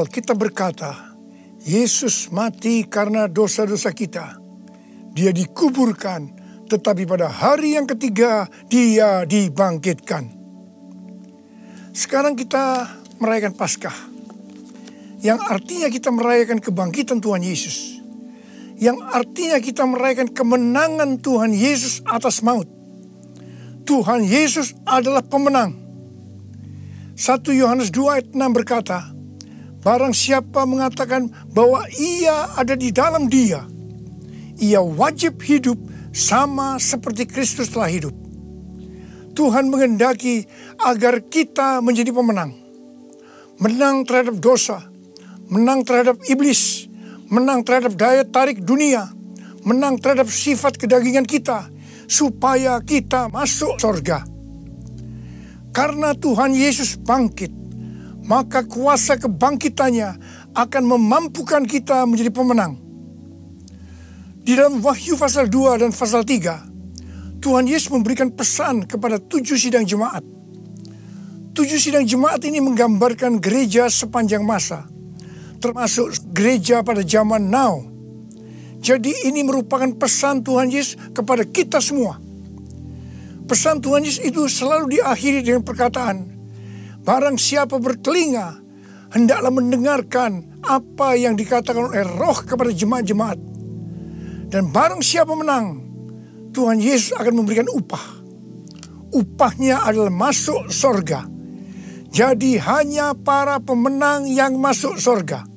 Alkitab berkata, Yesus mati karena dosa-dosa kita. Dia dikuburkan, tetapi pada hari yang ketiga dia dibangkitkan. Sekarang kita merayakan Paskah, yang artinya kita merayakan kebangkitan Tuhan Yesus, yang artinya kita merayakan kemenangan Tuhan Yesus atas maut. Tuhan Yesus adalah pemenang. 1 Yohanes 2 ayat 6 berkata, barang siapa mengatakan bahwa ia ada di dalam dia, ia wajib hidup sama seperti Kristus telah hidup. Tuhan menghendaki agar kita menjadi pemenang. Menang terhadap dosa, menang terhadap iblis, menang terhadap daya tarik dunia, menang terhadap sifat kedagingan kita, supaya kita masuk surga. Karena Tuhan Yesus bangkit, maka kuasa kebangkitannya akan memampukan kita menjadi pemenang. Di dalam Wahyu pasal 2 dan pasal 3, Tuhan Yesus memberikan pesan kepada 7 sidang jemaat. 7 sidang jemaat ini menggambarkan gereja sepanjang masa, termasuk gereja pada zaman now. Jadi ini merupakan pesan Tuhan Yesus kepada kita semua. Pesan Tuhan Yesus itu selalu diakhiri dengan perkataan, barang siapa bertelinga, hendaklah mendengarkan apa yang dikatakan oleh Roh kepada jemaat-jemaat. Dan barang siapa menang, Tuhan Yesus akan memberikan upah. Upahnya adalah masuk surga. Jadi hanya para pemenang yang masuk surga.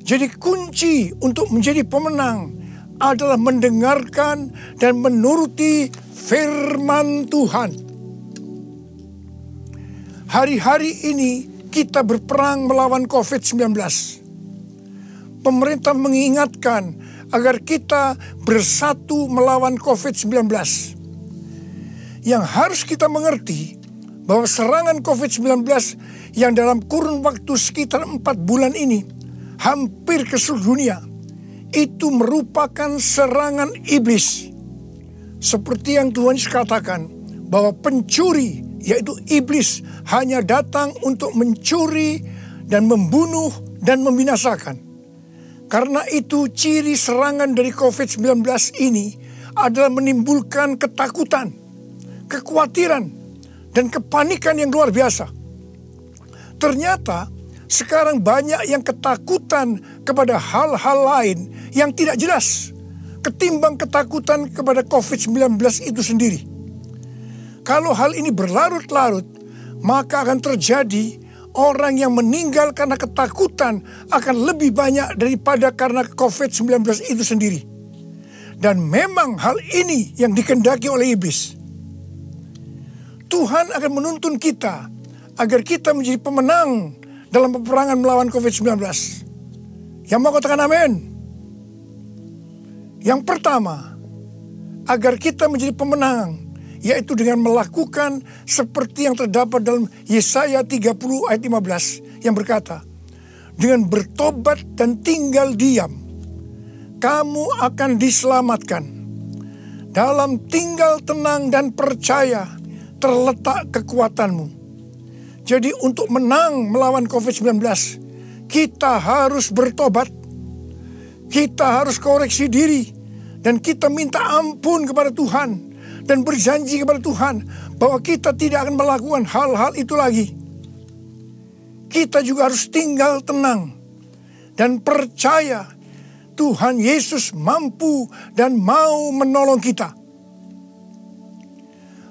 Jadi kunci untuk menjadi pemenang adalah mendengarkan dan menuruti firman Tuhan. Hari-hari ini kita berperang melawan COVID-19. Pemerintah mengingatkan agar kita bersatu melawan COVID-19. Yang harus kita mengerti bahwa serangan COVID-19 yang dalam kurun waktu sekitar 4 bulan ini hampir ke seluruh dunia, itu merupakan serangan iblis. Seperti yang Tuhan Yesus katakan, bahwa pencuri, yaitu iblis, hanya datang untuk mencuri dan membunuh dan membinasakan. Karena itu ciri serangan dari COVID-19 ini adalah menimbulkan ketakutan, kekhawatiran, dan kepanikan yang luar biasa. Ternyata sekarang banyak yang ketakutan kepada hal-hal lain yang tidak jelas ketimbang ketakutan kepada COVID-19 itu sendiri. Kalau hal ini berlarut-larut, maka akan terjadi orang yang meninggal karena ketakutan akan lebih banyak daripada karena COVID-19 itu sendiri. Dan memang hal ini yang dikehendaki oleh iblis. Tuhan akan menuntun kita agar kita menjadi pemenang dalam peperangan melawan COVID-19. Yang mau katakan amin? Yang pertama, agar kita menjadi pemenang, yaitu dengan melakukan seperti yang terdapat dalam Yesaya 30 ayat 15 yang berkata, dengan bertobat dan tinggal diam, kamu akan diselamatkan. Dalam tinggal tenang dan percaya terletak kekuatanmu. Jadi untuk menang melawan COVID-19, kita harus bertobat. Kita harus koreksi diri. Dan kita minta ampun kepada Tuhan. Dan berjanji kepada Tuhan bahwa kita tidak akan melakukan hal-hal itu lagi. Kita juga harus tinggal tenang. Dan percaya Tuhan Yesus mampu dan mau menolong kita.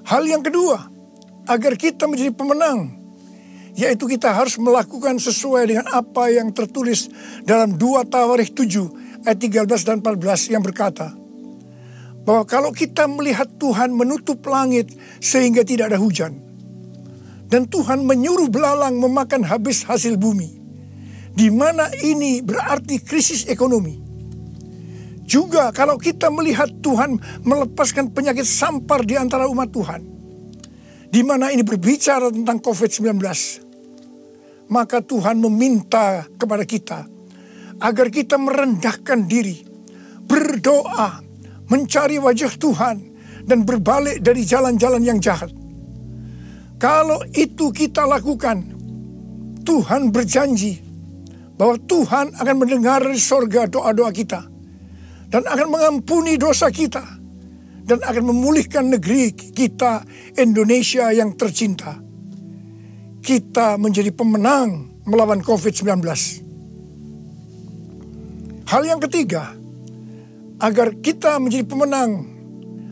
Hal yang kedua, agar kita menjadi pemenang, yaitu kita harus melakukan sesuai dengan apa yang tertulis dalam 2 Tawarikh 7 ayat 13 dan 14 yang berkata, bahwa kalau kita melihat Tuhan menutup langit sehingga tidak ada hujan, dan Tuhan menyuruh belalang memakan habis hasil bumi, di mana ini berarti krisis ekonomi. Juga kalau kita melihat Tuhan melepaskan penyakit sampar di antara umat Tuhan, di mana ini berbicara tentang COVID-19, maka Tuhan meminta kepada kita agar kita merendahkan diri, berdoa, mencari wajah Tuhan, dan berbalik dari jalan-jalan yang jahat. Kalau itu kita lakukan, Tuhan berjanji bahwa Tuhan akan mendengar dari sorga doa-doa kita dan akan mengampuni dosa kita dan akan memulihkan negeri kita Indonesia yang tercinta. Kita menjadi pemenang melawan COVID-19. Hal yang ketiga, agar kita menjadi pemenang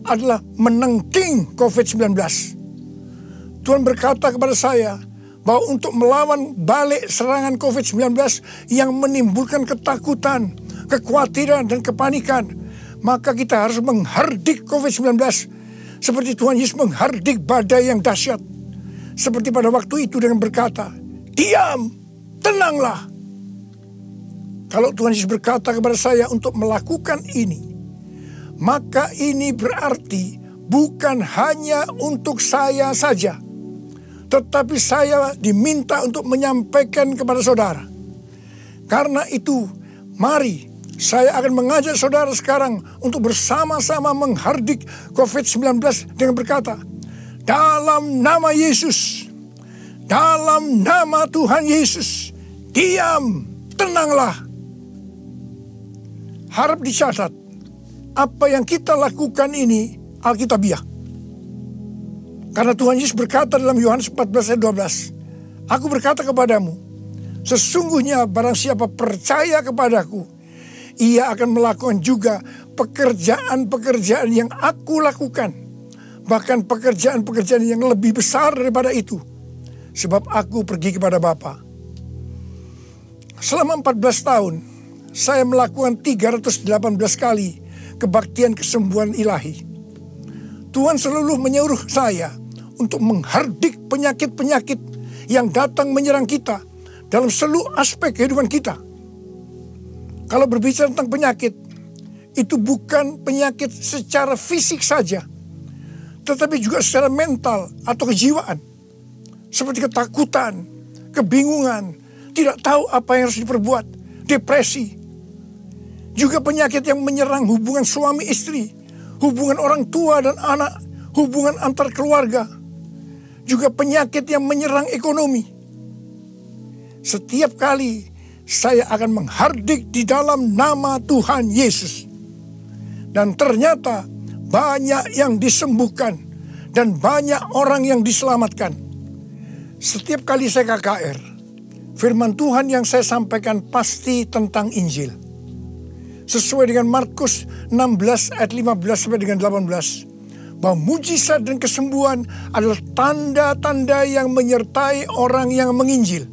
adalah menangking COVID-19. Tuhan berkata kepada saya bahwa untuk melawan balik serangan COVID-19 yang menimbulkan ketakutan, kekhawatiran, dan kepanikan, maka kita harus menghardik COVID-19 seperti Tuhan Yesus menghardik badai yang dahsyat. Seperti pada waktu itu dengan berkata, "Diam, tenanglah." Kalau Tuhan Yesus berkata kepada saya untuk melakukan ini, maka ini berarti bukan hanya untuk saya saja, tetapi saya diminta untuk menyampaikan kepada saudara. Karena itu, mari saya akan mengajak saudara sekarang untuk bersama-sama menghardik COVID-19 dengan berkata, dalam nama Yesus, dalam nama Tuhan Yesus, diam, tenanglah. Harap dicatat, apa yang kita lakukan ini alkitabiah. Karena Tuhan Yesus berkata dalam Yohanes 14 ayat 12, "Aku berkata kepadamu, sesungguhnya barang siapa percaya kepadaku, ia akan melakukan juga pekerjaan-pekerjaan yang aku lakukan. Bahkan pekerjaan-pekerjaan yang lebih besar daripada itu. Sebab aku pergi kepada Bapa." Selama 14 tahun, saya melakukan 318 kali kebaktian kesembuhan ilahi. Tuhan selalu menyuruh saya untuk menghardik penyakit-penyakit yang datang menyerang kita dalam seluruh aspek kehidupan kita. Kalau berbicara tentang penyakit, itu bukan penyakit secara fisik saja, tetapi juga secara mental atau kejiwaan. Seperti ketakutan, kebingungan, tidak tahu apa yang harus diperbuat, depresi. Juga penyakit yang menyerang hubungan suami istri, hubungan orang tua dan anak, hubungan antar keluarga. Juga penyakit yang menyerang ekonomi. Setiap kali saya akan menghardik di dalam nama Tuhan Yesus. Dan ternyata banyak yang disembuhkan dan banyak orang yang diselamatkan. Setiap kali saya KKR, firman Tuhan yang saya sampaikan pasti tentang Injil. Sesuai dengan Markus 16 ayat 15 sampai dengan 18. Bahwa mujizat dan kesembuhan adalah tanda-tanda yang menyertai orang yang menginjil.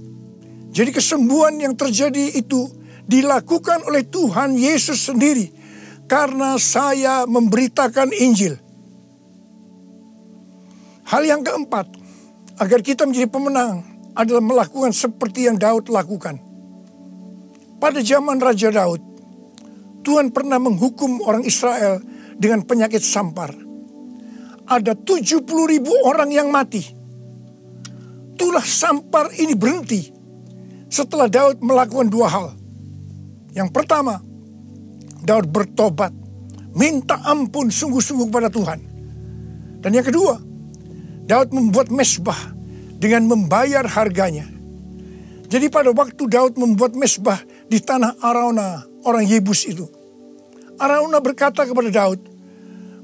Jadi kesembuhan yang terjadi itu dilakukan oleh Tuhan Yesus sendiri. Karena saya memberitakan Injil. Hal yang keempat, agar kita menjadi pemenang adalah melakukan seperti yang Daud lakukan. Pada zaman Raja Daud, Tuhan pernah menghukum orang Israel dengan penyakit sampar. Ada 70.000 orang yang mati. Tulah sampar ini berhenti setelah Daud melakukan dua hal. Yang pertama, Daud bertobat, minta ampun sungguh-sungguh kepada Tuhan. Dan yang kedua, Daud membuat mezbah dengan membayar harganya. Jadi pada waktu Daud membuat mezbah di tanah Arauna, orang Yebus itu, Arauna berkata kepada Daud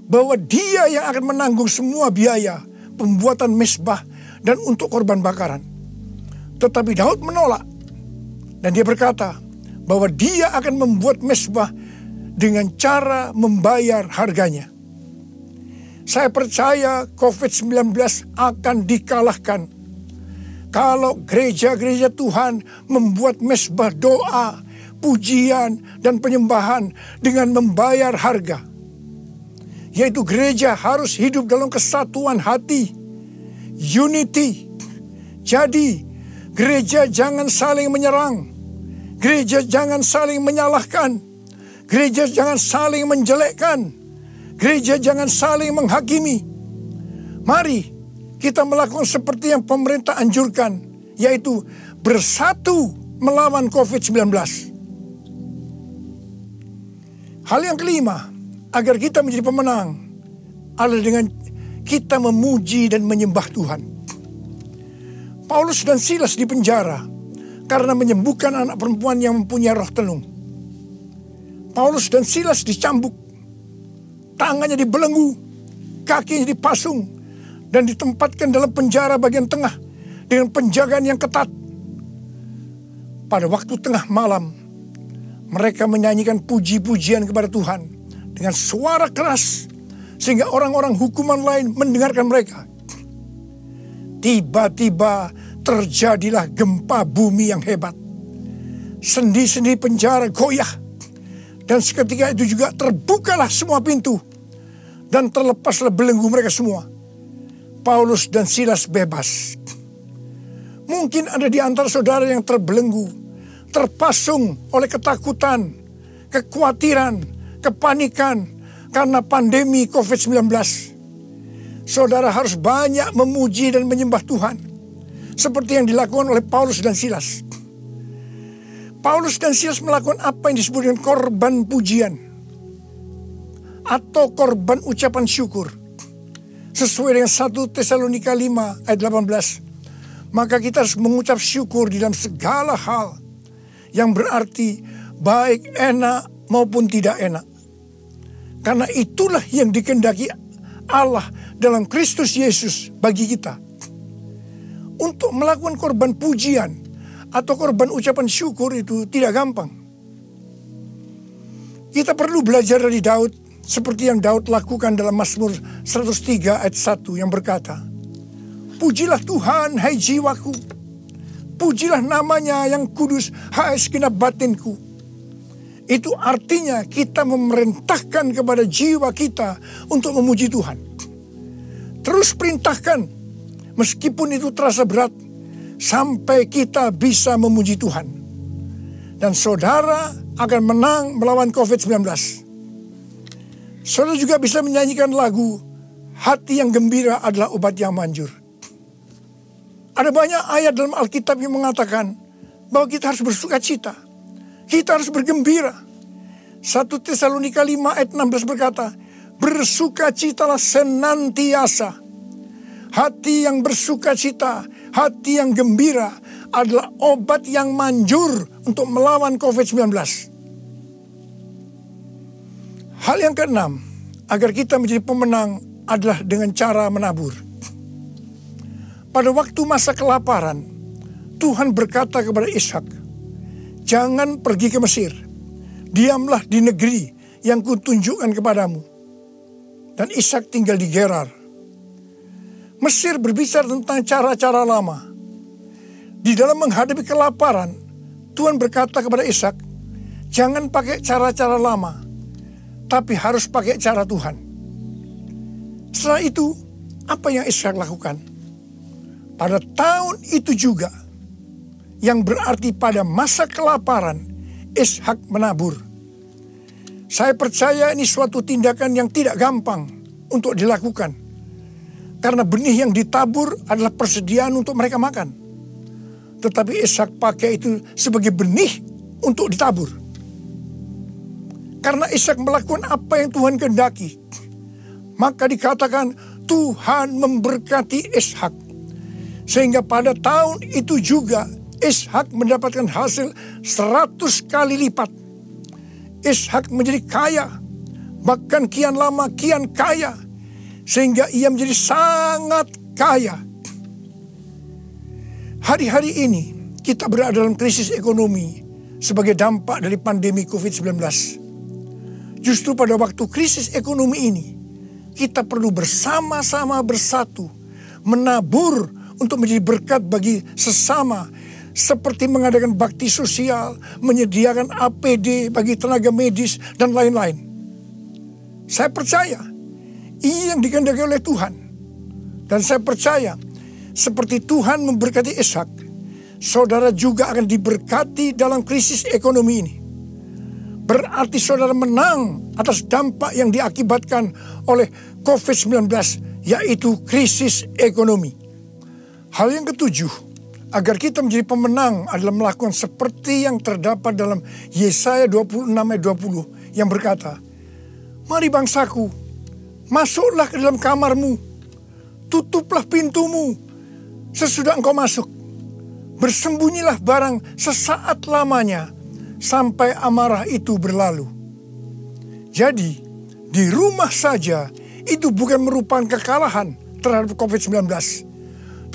bahwa dia yang akan menanggung semua biaya pembuatan mezbah dan untuk korban bakaran. Tetapi Daud menolak dan dia berkata bahwa dia akan membuat mezbah dengan cara membayar harganya. Saya percaya COVID-19 akan dikalahkan kalau gereja-gereja Tuhan membuat mezbah doa, pujian, dan penyembahan dengan membayar harga. Yaitu gereja harus hidup dalam kesatuan hati, unity. Jadi gereja jangan saling menyerang, gereja jangan saling menyalahkan, gereja jangan saling menjelekkan, gereja jangan saling menghakimi. Mari kita melakukan seperti yang pemerintah anjurkan, yaitu bersatu melawan COVID-19. Hal yang kelima, agar kita menjadi pemenang, adalah dengan kita memuji dan menyembah Tuhan. Paulus dan Silas di penjara karena menyembuhkan anak perempuan yang mempunyai roh tenung. Paulus dan Silas dicambuk, tangannya dibelenggu, kakinya dipasung, dan ditempatkan dalam penjara bagian tengah dengan penjagaan yang ketat. Pada waktu tengah malam, mereka menyanyikan puji-pujian kepada Tuhan dengan suara keras, sehingga orang-orang hukuman lain mendengarkan mereka. Tiba-tiba terjadilah gempa bumi yang hebat. Sendi-sendi penjara goyah, dan seketika itu juga terbukalah semua pintu, dan terlepaslah belenggu mereka semua. Paulus dan Silas bebas. Mungkin ada di antara saudara yang terbelenggu, terpasung oleh ketakutan, kekhawatiran, kepanikan karena pandemi COVID-19. Saudara harus banyak memuji dan menyembah Tuhan, seperti yang dilakukan oleh Paulus dan Silas. Paulus dan Silas melakukan apa yang disebut dengan korban pujian atau korban ucapan syukur. Sesuai dengan 1 Tesalonika 5 ayat 18. Maka kita harus mengucap syukur di dalam segala hal, yang berarti baik enak maupun tidak enak. Karena itulah yang dikehendaki Allah dalam Kristus Yesus bagi kita. Untuk melakukan korban pujian atau korban ucapan syukur itu tidak gampang. Kita perlu belajar dari Daud, seperti yang Daud lakukan dalam Mazmur 103 ayat 1 yang berkata, "Pujilah Tuhan, hai jiwaku. Pujilah namanya yang kudus, hai segenap batinku." Itu artinya kita memerintahkan kepada jiwa kita untuk memuji Tuhan. Terus perintahkan, meskipun itu terasa berat, sampai kita bisa memuji Tuhan. Dan saudara akan menang melawan COVID-19. Saudara juga bisa menyanyikan lagu, "Hati yang gembira adalah obat yang manjur." Ada banyak ayat dalam Alkitab yang mengatakan bahwa kita harus bersuka cita. Kita harus bergembira. 1 Tesalonika 5 ayat 16 berkata, "Bersukacitalah senantiasa." Hati yang bersuka cita, hati yang gembira adalah obat yang manjur untuk melawan COVID-19. Hal yang keenam, agar kita menjadi pemenang adalah dengan cara menabur. Pada waktu masa kelaparan, Tuhan berkata kepada Ishak, "Jangan pergi ke Mesir. Diamlah di negeri yang kutunjukkan kepadamu." Dan Ishak tinggal di Gerar. Mesir berbicara tentang cara-cara lama. Di dalam menghadapi kelaparan, Tuhan berkata kepada Ishak, "Jangan pakai cara-cara lama, tapi harus pakai cara Tuhan." Setelah itu, apa yang Ishak lakukan? Pada tahun itu juga, yang berarti pada masa kelaparan, Ishak menabur. Saya percaya ini suatu tindakan yang tidak gampang untuk dilakukan. Karena benih yang ditabur adalah persediaan untuk mereka makan. Tetapi Ishak pakai itu sebagai benih untuk ditabur. Karena Ishak melakukan apa yang Tuhan kehendaki, maka dikatakan Tuhan memberkati Ishak. Sehingga pada tahun itu juga Ishak mendapatkan hasil 100 kali lipat. Ishak menjadi kaya, bahkan kian lama kian kaya, sehingga ia menjadi sangat kaya. Hari-hari ini kita berada dalam krisis ekonomi sebagai dampak dari pandemi COVID-19. Justru pada waktu krisis ekonomi ini, kita perlu bersama-sama bersatu, menabur untuk menjadi berkat bagi sesama, seperti mengadakan bakti sosial, menyediakan APD bagi tenaga medis, dan lain-lain. Saya percaya ini yang dikehendaki oleh Tuhan. Dan saya percaya seperti Tuhan memberkati Ishak, saudara juga akan diberkati dalam krisis ekonomi ini. Berarti saudara menang atas dampak yang diakibatkan oleh COVID-19, yaitu krisis ekonomi. Hal yang ketujuh, agar kita menjadi pemenang adalah melakukan seperti yang terdapat dalam Yesaya 26 ayat 20 yang berkata, "Mari bangsaku, masuklah ke dalam kamarmu, tutuplah pintumu sesudah engkau masuk. Bersembunyilah barang sesaat lamanya sampai amarah itu berlalu. Jadi, di rumah saja itu bukan merupakan kekalahan terhadap COVID-19,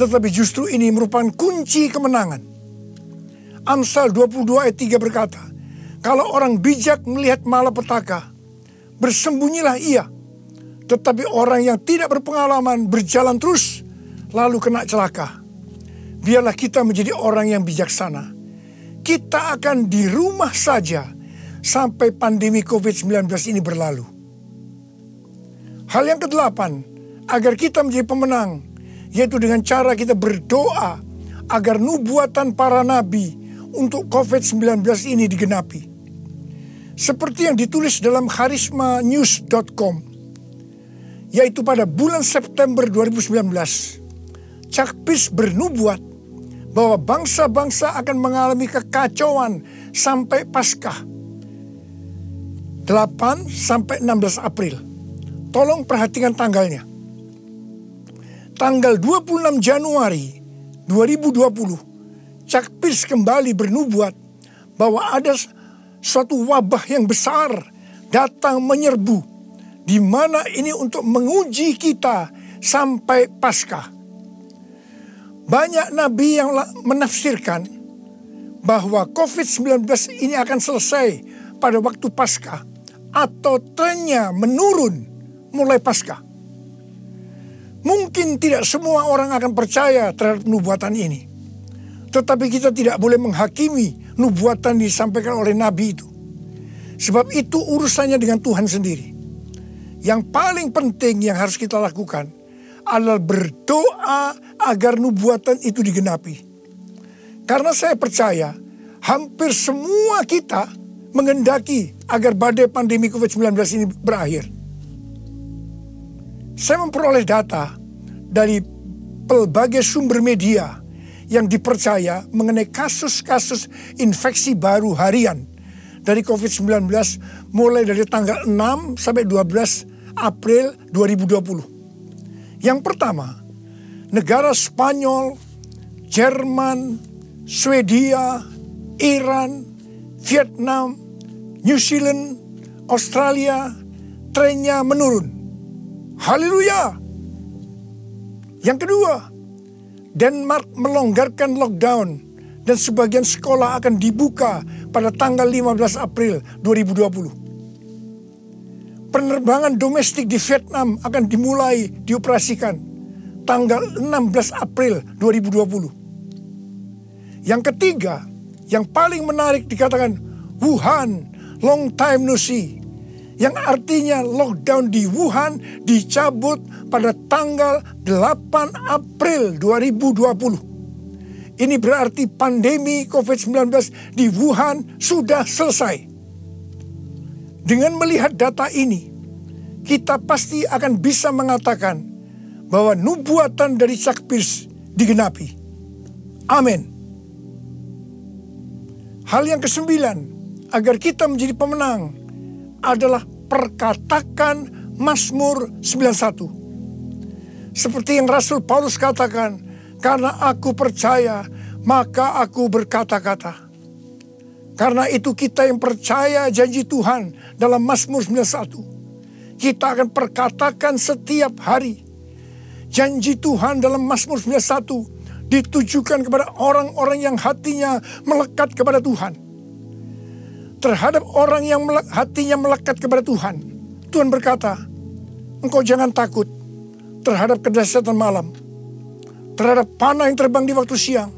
tetapi justru ini merupakan kunci kemenangan. Amsal 22 ayat 3 berkata, kalau orang bijak melihat malapetaka, bersembunyilah ia. Tetapi orang yang tidak berpengalaman berjalan terus, lalu kena celaka. Biarlah kita menjadi orang yang bijaksana. Kita akan di rumah saja sampai pandemi COVID-19 ini berlalu. Hal yang ke-8, agar kita menjadi pemenang, yaitu dengan cara kita berdoa agar nubuatan para nabi untuk COVID-19 ini digenapi. Seperti yang ditulis dalam charismanews.com, yaitu pada bulan September 2019, Chuck Pierce bernubuat bahwa bangsa-bangsa akan mengalami kekacauan sampai Paskah 8 sampai 16 April. Tolong perhatikan tanggalnya. Tanggal 26 Januari 2020, Chuck Pierce kembali bernubuat bahwa ada suatu wabah yang besar datang menyerbu, di mana ini untuk menguji kita sampai Paskah. Banyak nabi yang menafsirkan bahwa COVID-19 ini akan selesai pada waktu Paskah atau trennya menurun mulai Paskah. Mungkin tidak semua orang akan percaya terhadap nubuatan ini. Tetapi kita tidak boleh menghakimi nubuatan disampaikan oleh nabi itu. Sebab itu urusannya dengan Tuhan sendiri. Yang paling penting yang harus kita lakukan adalah berdoa agar nubuatan itu digenapi. Karena saya percaya hampir semua kita menghendaki agar badai pandemi COVID-19 ini berakhir. Saya memperoleh data dari pelbagai sumber media yang dipercaya mengenai kasus-kasus infeksi baru harian dari COVID-19 mulai dari tanggal 6 sampai 12 April 2020. Yang pertama, negara Spanyol, Jerman, Swedia, Iran, Vietnam, New Zealand, Australia, trennya menurun. Haleluya! Yang kedua, Denmark melonggarkan lockdown dan sebagian sekolah akan dibuka pada tanggal 15 April 2020. Penerbangan domestik di Vietnam akan dimulai dioperasikan tanggal 16 April 2020. Yang ketiga, yang paling menarik dikatakan Wuhan, long time no see. Yang artinya lockdown di Wuhan dicabut pada tanggal 8 April 2020. Ini berarti pandemi COVID-19 di Wuhan sudah selesai. Dengan melihat data ini, kita pasti akan bisa mengatakan bahwa nubuatan dari Chuck Pierce digenapi. Amin. Hal yang ke-9, agar kita menjadi pemenang, adalah perkatakan Mazmur 91. Seperti yang Rasul Paulus katakan, karena aku percaya, maka aku berkata-kata. Karena itu kita yang percaya janji Tuhan dalam Mazmur 91, kita akan perkatakan setiap hari. Janji Tuhan dalam Mazmur 91 ditujukan kepada orang-orang yang hatinya melekat kepada Tuhan. Terhadap orang yang hatinya melekat kepada Tuhan, Tuhan berkata, engkau jangan takut terhadap kedahsyatan malam, terhadap panah yang terbang di waktu siang,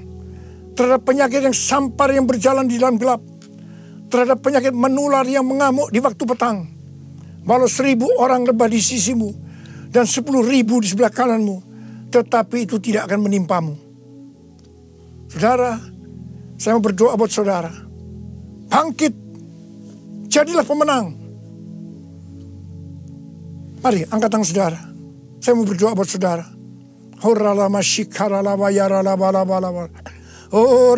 terhadap penyakit yang sampar yang berjalan di dalam gelap, terhadap penyakit menular yang mengamuk di waktu petang. Walau 1000 orang rebah di sisimu dan 10.000 di sebelah kananmu, tetapi itu tidak akan menimpamu. Saudara, saya mau berdoa buat saudara. Bangkit, jadilah pemenang. Mari angkat tangan saudara. Saya mau berdoa buat saudara. Oh,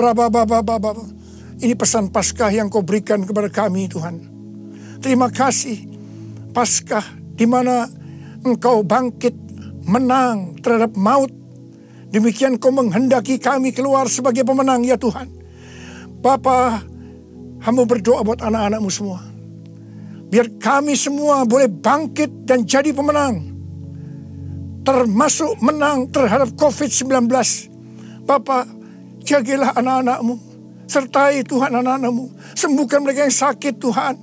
ini pesan Paskah yang kau berikan kepada kami, Tuhan. Terima kasih, Paskah di mana engkau bangkit menang terhadap maut Demikian Kau menghendaki kami keluar sebagai pemenang ya Tuhan. Bapa, hamba berdoa buat anak-anak-Mu semua. Biar kami semua boleh bangkit dan jadi pemenang. Termasuk menang terhadap COVID-19. Bapa, jagalah anak-anak-Mu. Sertai Tuhan anak-anak-Mu. Sembuhkan mereka yang sakit Tuhan.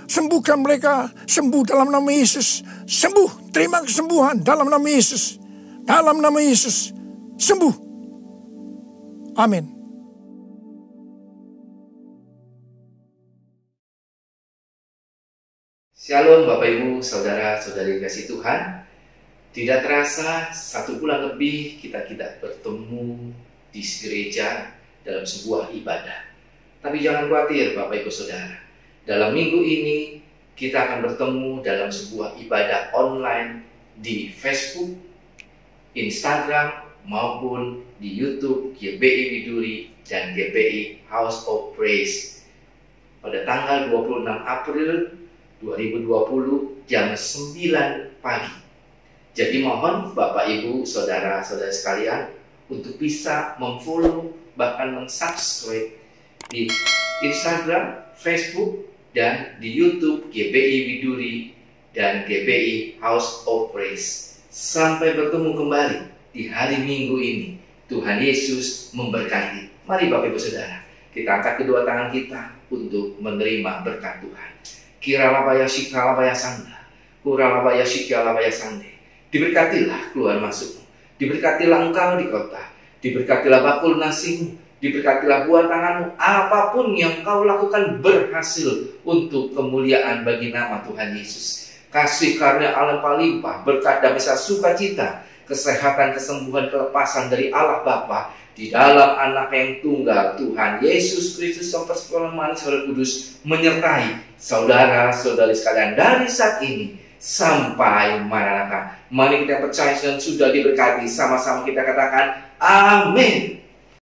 Sembuhkan mereka. Sembuh dalam nama Yesus. Sembuh. Terima kesembuhan dalam nama Yesus. Dalam nama Yesus. Sembuh. Amin. Shalom Bapak Ibu, Saudara-saudari kasih Tuhan. Tidak terasa 1 bulan lebih kita tidak bertemu di gereja dalam sebuah ibadah. Tapi jangan khawatir Bapak Ibu Saudara. Dalam minggu ini kita akan bertemu dalam sebuah ibadah online di Facebook, Instagram, maupun di YouTube GBI Widuri dan GBI House of Praise pada tanggal 26 April 2020 jam 9 pagi. Jadi mohon Bapak Ibu Saudara-saudara sekalian untuk bisa memfollow bahkan mensubscribe di Instagram, Facebook, dan di YouTube GBI Widuri dan GBI House of Praise. Sampai bertemu kembali di hari Minggu ini. Tuhan Yesus memberkati. Mari Bapak Ibu Saudara, kita angkat kedua tangan kita untuk menerima berkat Tuhan. Kiralabaya shikalabaya sanda, kuralabaya shikalabaya sande. Diberkatilah keluar masukmu, diberkatilah engkau di kota, diberkatilah bakul nasimu, diberkatilah buah tanganmu. Apapun yang kau lakukan berhasil untuk kemuliaan bagi nama Tuhan Yesus. Kasih karunia Allah palimpah, berkat damai sukacita, kesehatan, kesembuhan, kelepasan dari Allah Bapa di dalam anak yang tunggal Tuhan Yesus Kristus yang persekutuan manis Roh Kudus menyertai saudara-saudari sekalian dari saat ini sampai Maranatha. Mari kita percaya dan sudah diberkati, sama-sama kita katakan amin.